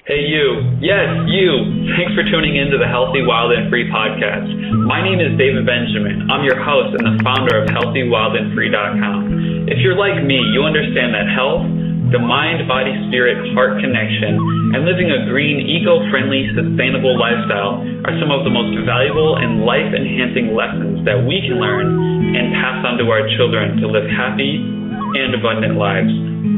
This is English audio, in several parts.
Hey you, yes you, thanks for tuning in to the Healthy, Wild, and Free podcast. My name is David Benjamin. I'm your host and the founder of HealthyWildAndFree.com. If you're like me, you understand that health, the mind, body, spirit, heart connection, and living a green, eco-friendly, sustainable lifestyle are some of the most valuable and life-enhancing lessons that we can learn and pass on to our children to live happy and abundant lives.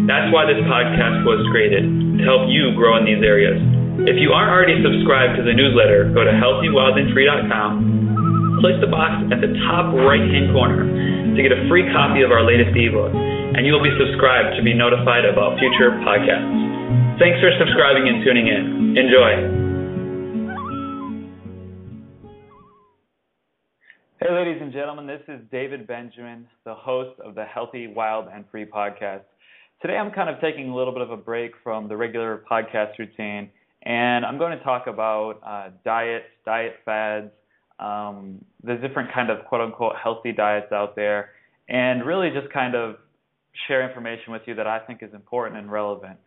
That's why this podcast was created, to help you grow in these areas. If you aren't already subscribed to the newsletter, go to HealthyWildAndFree.com, click the box at the top right-hand corner to get a free copy of our latest ebook, and you'll be subscribed to be notified about future podcasts. Thanks for subscribing and tuning in. Enjoy. Hey, ladies and gentlemen, this is David Benjamin, the host of the Healthy, Wild, and Free podcast. Today I'm kind of taking a little bit of a break from the regular podcast routine, and I'm going to talk about diet fads, the different kind of quote-unquote healthy diets out there, and really just kind of share information with you that I think is important and relevant.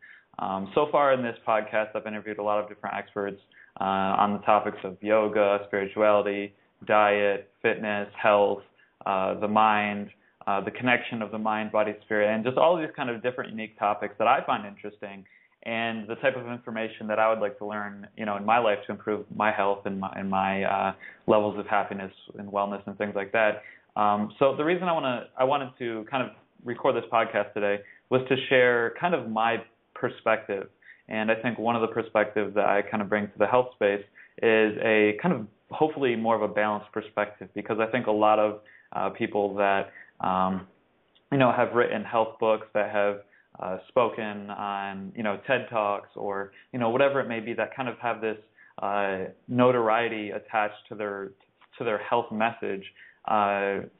So far in this podcast, I've interviewed a lot of different experts on the topics of yoga, spirituality, diet, fitness, health, the mind, the connection of the mind, body, spirit, and just all of these kind of different unique topics that I find interesting, and the type of information that I would like to learn, in my life to improve my health and my levels of happiness and wellness and things like that. So the reason I wanted to kind of record this podcast today was to share kind of my perspective, and I think one of the perspectives that I kind of bring to the health space is a kind of hopefully more of a balanced perspective, because I think a lot of people that have written health books, that have spoken on, TED Talks or, whatever it may be, that kind of have this notoriety attached to their health message,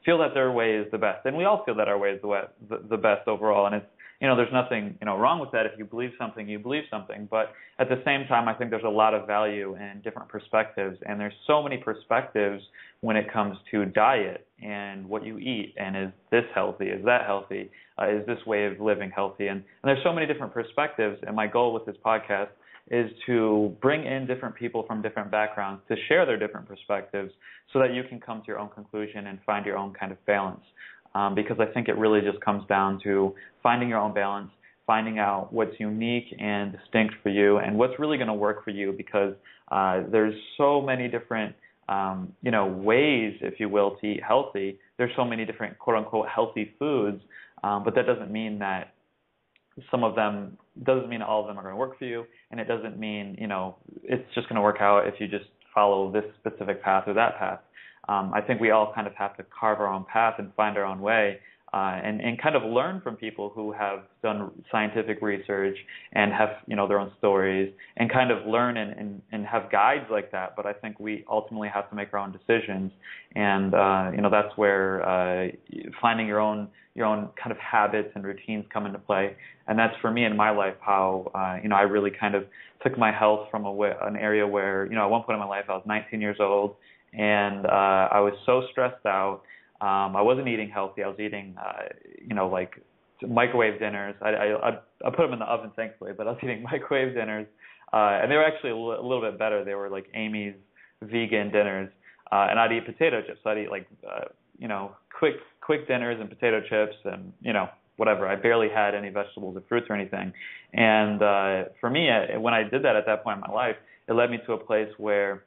feel that their way is the best. And we all feel that our way is the best overall. And it's, there's nothing, wrong with that. If you believe something, you believe something. But at the same time, I think there's a lot of value in different perspectives. And there's so many perspectives when it comes to diet and what you eat. And is this healthy? Is that healthy? Is this way of living healthy? And there's so many different perspectives. And my goal with this podcast is to bring in different people from different backgrounds to share their different perspectives so that you can come to your own conclusion and find your own kind of balance. Because I think it really just comes down to finding your own balance, finding out what's unique and distinct for you and what's really going to work for you, because there's so many different, ways, if you will, to eat healthy. There's so many different quote-unquote healthy foods, but that doesn't mean that all of them are going to work for you, and it doesn't mean, it's just going to work out if you just follow this specific path or that path. I think we all kind of have to carve our own path and find our own way, and kind of learn from people who have done scientific research and have, their own stories, and kind of learn and have guides like that. But I think we ultimately have to make our own decisions, and that's where finding your own kind of habits and routines come into play. And that's for me in my life how I really kind of took my health from an area where at one point in my life I was 19 years old. And I was so stressed out. I wasn't eating healthy. I was eating, like microwave dinners. I put them in the oven, thankfully, but I was eating microwave dinners. And they were actually a little bit better. They were like Amy's vegan dinners. And I'd eat potato chips. So I'd eat quick dinners and potato chips and, whatever. I barely had any vegetables or fruits or anything. And for me, when I did that at that point in my life, it led me to a place where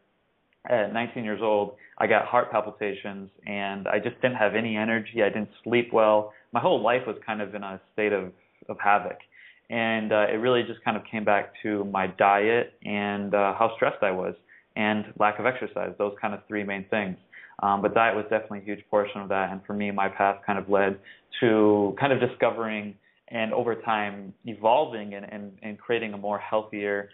at 19 years old, I got heart palpitations, and I just didn't have any energy. I didn't sleep well. My whole life was kind of in a state of havoc. And it really just kind of came back to my diet and how stressed I was, and lack of exercise, those kind of three main things. But diet was definitely a huge portion of that. And for me, my path kind of led to kind of discovering and over time evolving and creating a more healthier,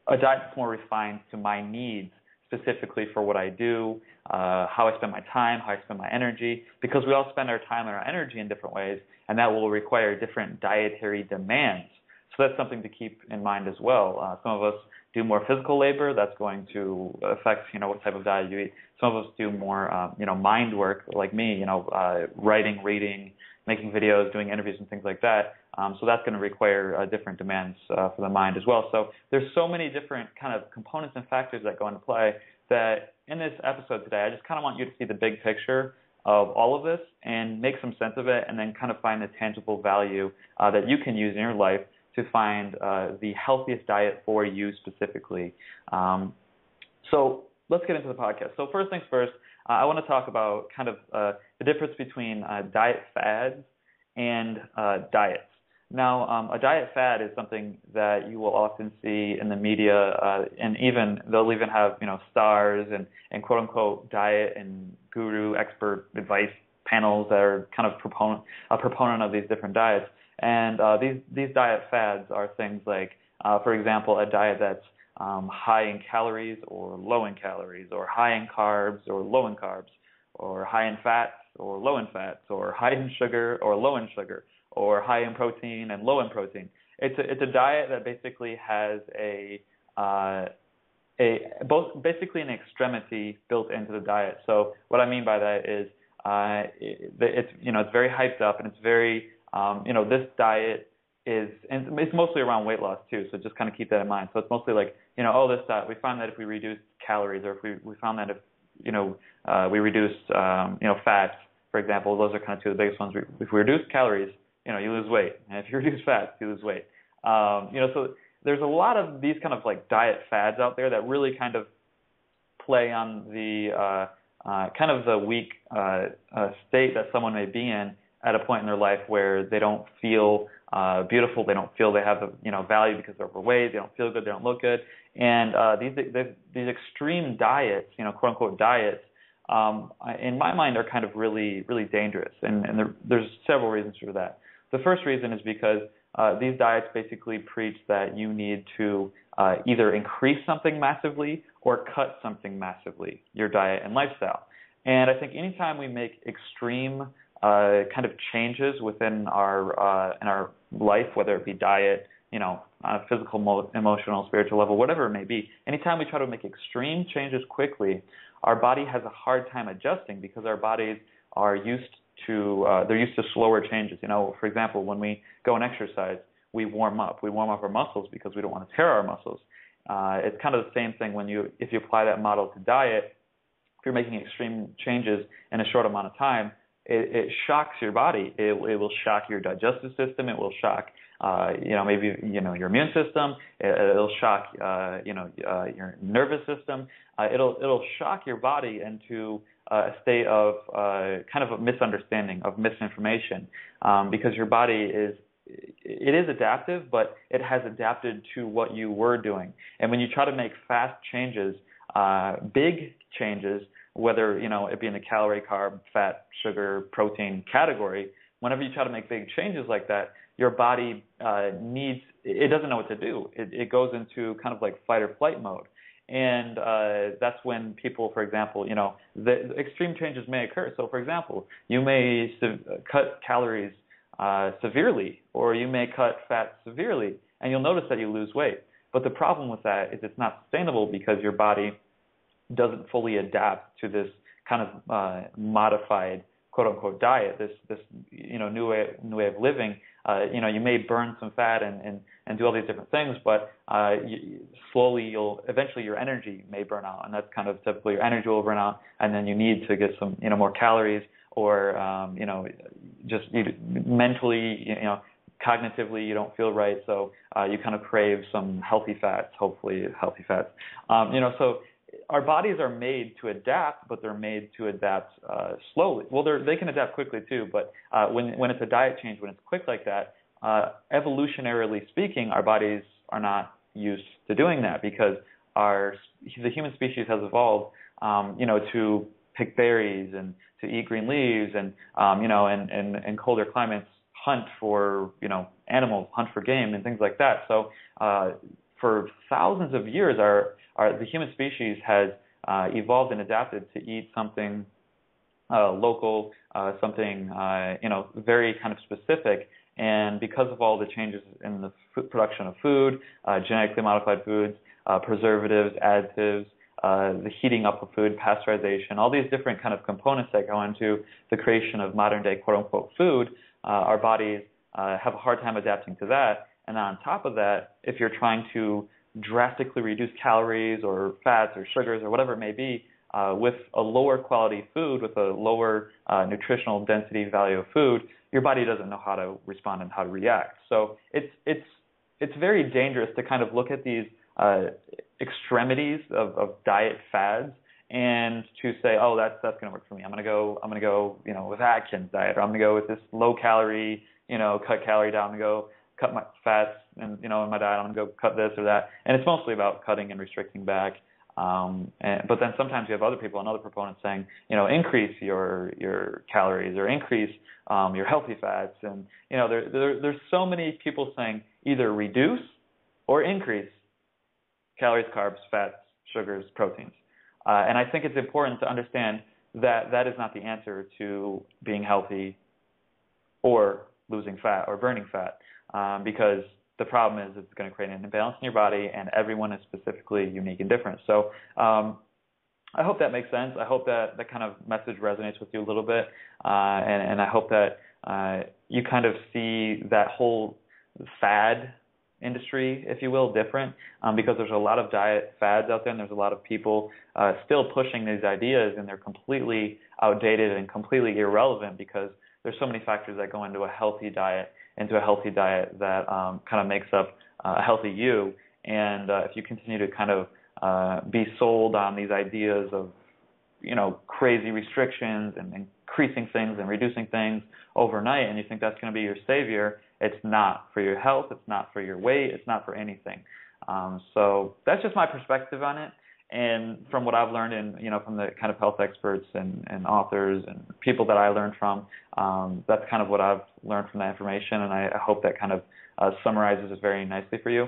a diet that's more refined to my needs, specifically for what I do, how I spend my time, how I spend my energy, because we all spend our time and our energy in different ways, and that will require different dietary demands. So that's something to keep in mind as well. Some of us do more physical labor. That's going to affect, what type of diet you eat. Some of us do more, mind work, like me, writing, reading, making videos, doing interviews and things like that. So that's going to require different demands for the mind as well. So there's so many different kind of components and factors that go into play that in this episode today, I just kind of want you to see the big picture of all of this and make some sense of it, and then kind of find the tangible value that you can use in your life to find the healthiest diet for you specifically. So let's get into the podcast. So first things first, I want to talk about kind of the difference between diet fads and diets. Now, a diet fad is something that you will often see in the media, and even they'll even have stars and quote unquote diet and guru expert advice panels that are kind of a proponent of these different diets. And these diet fads are things like, for example, a diet that's high in calories or low in calories, or high in carbs or low in carbs, or high in fats or low in fats, or high in sugar or low in sugar, or high in protein and low in protein. It's a diet that basically has basically an extremity built into the diet. So what I mean by that is it's very hyped up, and it's very this diet is, and it's mostly around weight loss too. So just kind of keep that in mind. So it's mostly like this diet, we found that if we reduce calories, or if we found that if we reduce fats, for example, those are kind of two of the biggest ones. If we reduce calories, you lose weight, and if you reduce fats, you lose weight. So there's a lot of these kind of like diet fads out there that really kind of play on the kind of the weak state that someone may be in at a point in their life where they don't feel beautiful, they don't feel they have value because they're overweight, they don't feel good, they don't look good, and these extreme diets, quote unquote diets, in my mind are kind of really, really dangerous, and there's several reasons for that. The first reason is because these diets basically preach that you need to either increase something massively or cut something massively, your diet and lifestyle. And I think anytime we make extreme kind of changes within our life, whether it be diet, on a physical, emotional, spiritual level, whatever it may be, anytime we try to make extreme changes quickly, our body has a hard time adjusting because our bodies are used to slower changes. For example, when we go and exercise, we warm up our muscles because we don't want to tear our muscles. It's kind of the same thing if you apply that model to diet. If you're making extreme changes in a short amount of time, it shocks your body. It will shock your digestive system. It will shock, maybe your immune system. It'll shock, your nervous system. It'll shock your body into a state of kind of a misunderstanding, of misinformation, because your body is adaptive, but it has adapted to what you were doing. And when you try to make fast changes, big changes, whether it be in the calorie, carb, fat, sugar, protein category, whenever you try to make big changes like that, your body it doesn't know what to do. It goes into kind of like fight or flight mode. And that's when people, for example, the extreme changes may occur. So, for example, you may cut calories severely, or you may cut fat severely, and you'll notice that you lose weight. But the problem with that is it's not sustainable because your body doesn't fully adapt to this kind of modified quote unquote diet, this new way of living. You may burn some fat and do all these different things, but slowly eventually your energy may burn out, and that's kind of typically your energy will burn out, and then you need to get some more calories, or just mentally cognitively you don't feel right, so you kind of crave some healthy fats, hopefully healthy fats. So our bodies are made to adapt, but they're made to adapt slowly. Well, they can adapt quickly too, but when it's a diet change, when it's quick like that, evolutionarily speaking, our bodies are not used to doing that because the human species has evolved, to pick berries and to eat green leaves and in colder climates hunt for animals, hunt for game and things like that. So for thousands of years, the human species has evolved and adapted to eat something local, something very kind of specific. And because of all the changes in the production of food, genetically modified foods, preservatives, additives, the heating up of food, pasteurization, all these different kind of components that go into the creation of modern day quote unquote food, our bodies have a hard time adapting to that. And on top of that, if you're trying to drastically reduce calories or fats or sugars or whatever it may be, with a lower quality food, with a lower nutritional density value of food, your body doesn't know how to respond and how to react. So it's very dangerous to kind of look at these extremities of diet fads and to say, oh, that's going to work for me. I'm going to go, with Atkins diet, or I'm going to go with this low calorie, cut calorie down, I'm going to go cut my fats and, in my diet, I'm going to go cut this or that. And it's mostly about cutting and restricting back. But then sometimes you have other people and other proponents saying, increase your calories or increase your healthy fats. And, there's so many people saying either reduce or increase calories, carbs, fats, sugars, proteins. And I think it's important to understand that that is not the answer to being healthy or losing fat or burning fat, because the problem is it's going to create an imbalance in your body, and everyone is specifically unique and different. So I hope that makes sense. I hope that kind of message resonates with you a little bit, and I hope that you kind of see that whole fad industry, if you will, different, because there's a lot of diet fads out there, and there's a lot of people still pushing these ideas, and they're completely outdated and completely irrelevant because there's so many factors that go into a healthy diet, that kind of makes up a healthy you. And if you continue to kind of be sold on these ideas of, crazy restrictions and increasing things and reducing things overnight, and you think that's going to be your savior, it's not for your health, it's not for your weight, it's not for anything. So that's just my perspective on it. And from what I've learned, and from the kind of health experts and authors and people that I learned from, that's kind of what I've learned from that information, and I hope that kind of summarizes it very nicely for you.